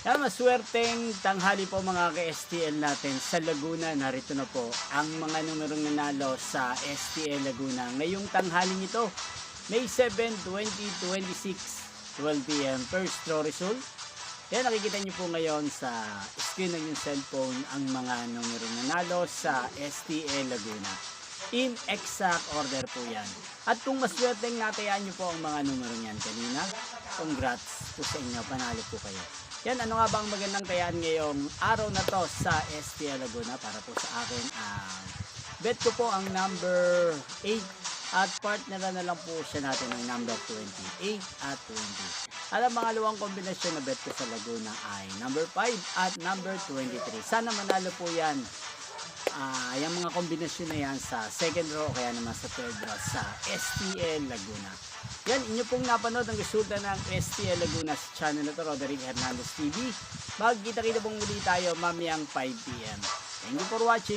Yan, maswerteng tanghali po mga ka-STL natin sa Laguna. Narito na po ang mga numerong nanalo sa STL Laguna. Ngayong tanghaling ito, May 7, 2026, 12 p.m. First draw result. Yan, nakikita nyo po ngayon sa screen ng yung cellphone ang mga numerong nanalo sa STL Laguna. In exact order po yan. At kung maswerteng natayaan nyo po ang mga numero niyan kanina, congrats po sa inyo, panalo po kayo. Yan, ano nga bang magandang tayaan ngayong araw na to sa STL Laguna para po sa akin? Bet ko po ang number 8 at partner na lang po siya natin ng number 28 at 20. At ang mga kombinasyon na bet ko sa Laguna ay number 5 at number 23. Sana manalo po yan. Yung mga kombinasyon na yan sa second row kaya naman sa third row sa STL Laguna. Yan, inyo pong napanood ang resulta ng STL Laguna sa channel na to, Roderick Hernandez TV. Magkita-kita pong muli tayo mamayang 5 p.m. Thank you for watching.